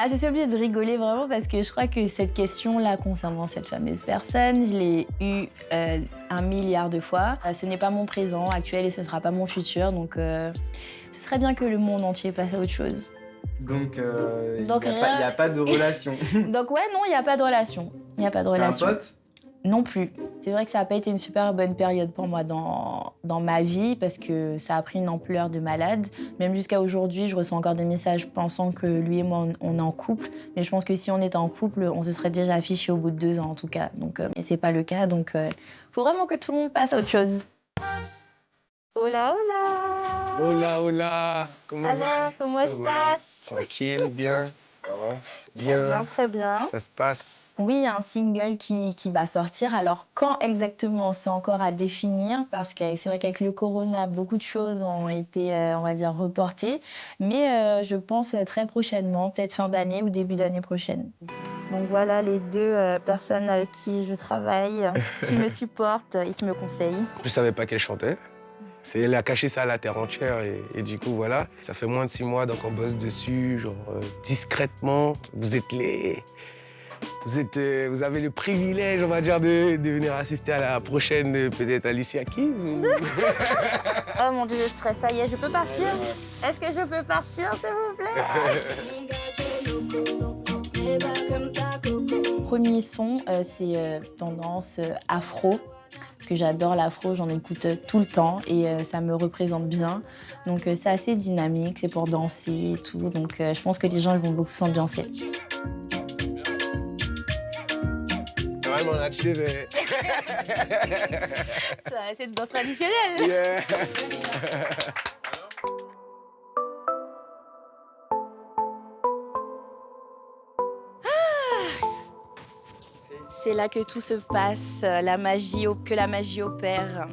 Ah, je suis obligée de rigoler vraiment parce que je crois que cette question-là concernant cette fameuse personne, je l'ai eue 1 milliard de fois. Ce n'est pas mon présent actuel et ce ne sera pas mon futur, donc ce serait bien que le monde entier passe à autre chose. Donc, il Donc, n'y a pas de relation. Donc ouais, non, il n'y a pas de relation. Il n'y a pas de relation. C'est un pote? Non plus. C'est vrai que ça n'a pas été une super bonne période pour moi dans ma vie parce que ça a pris une ampleur de malade. Même jusqu'à aujourd'hui, je reçois encore des messages pensant que lui et moi, on est en couple. Mais je pense que si on était en couple, on se serait déjà affiché au bout de 2 ans en tout cas. Donc, mais c'est pas le cas, donc faut vraiment que tout le monde passe à autre chose. Hola, hola! Hola, hola! Comment Alors, comment estás? Tranquille, bien. Ça va? Bien. Très bien. Ça se passe. Oui, il y a un single qui va sortir. Alors, quand exactement, c'est encore à définir, parce que c'est vrai qu'avec le corona, beaucoup de choses ont été, on va dire, reportées. Mais je pense très prochainement, peut-être fin d'année ou début d'année prochaine. Donc voilà les 2 personnes avec qui je travaille, qui me supportent et qui me conseillent. Je savais pas qu'elle chantait. Elle a caché ça à la terre entière et du coup, voilà. Ça fait moins de 6 mois, donc on bosse dessus, genre discrètement. Vous êtes vous avez le privilège, on va dire, de venir assister à la prochaine, peut-être Alicia Keys ou... Oh mon Dieu, je stresse. Ça y est, je peux partir? Est-ce que je peux partir, s'il vous plaît? Premier son, c'est tendance afro. Parce que j'adore l'afro, j'en écoute tout le temps et ça me représente bien. Donc c'est assez dynamique, c'est pour danser et tout. Donc je pense que les gens ils vont beaucoup s'ambiancer. Vraiment là-dessus, mais... C'est une danse traditionnelle. Yeah. C'est là que tout se passe, que la magie opère,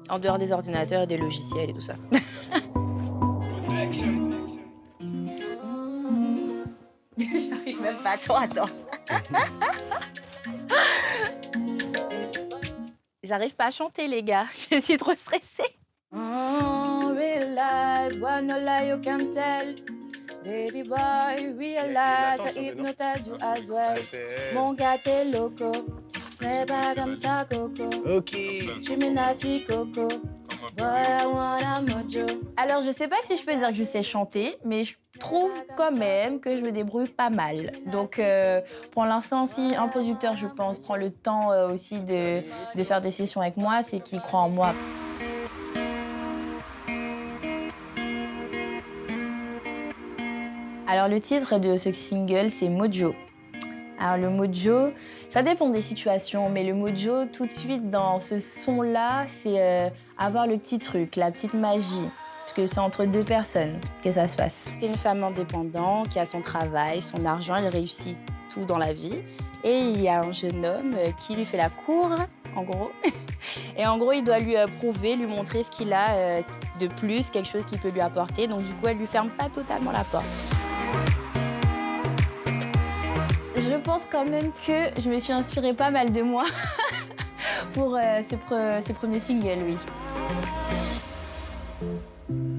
en dehors des ordinateurs et des logiciels et tout ça. J'arrive même pas, attends. J'arrive pas à chanter, les gars, je suis trop stressée. Oh, real life, wanna lie, you can tell. Baby boy, realize I hypnotize you as well. Mon gars, t'es loco. C'est pas comme ça, Coco. OK. Je suis menacée, Coco. Boy, I wanna mojo. Alors, je sais pas si je peux dire que je sais chanter, mais je trouve quand même que je me débrouille pas mal. Donc, pour l'instant, si un producteur, je pense, prend le temps aussi de faire des sessions avec moi, c'est qu'il croit en moi. Alors, le titre de ce single, c'est Mojo. Alors, le mojo, ça dépend des situations, mais le mojo, tout de suite, dans ce son-là, c'est avoir le petit truc, la petite magie. Parce que c'est entre 2 personnes que ça se passe. C'est une femme indépendante qui a son travail, son argent, elle réussit tout dans la vie. Et il y a un jeune homme qui lui fait la cour, en gros. Et en gros, il doit lui prouver, lui montrer ce qu'il a de plus, quelque chose qu'il peut lui apporter. Donc, du coup, elle lui ferme pas totalement la porte. Je pense quand même que je me suis inspirée pas mal de moi pour ce premier single, oui.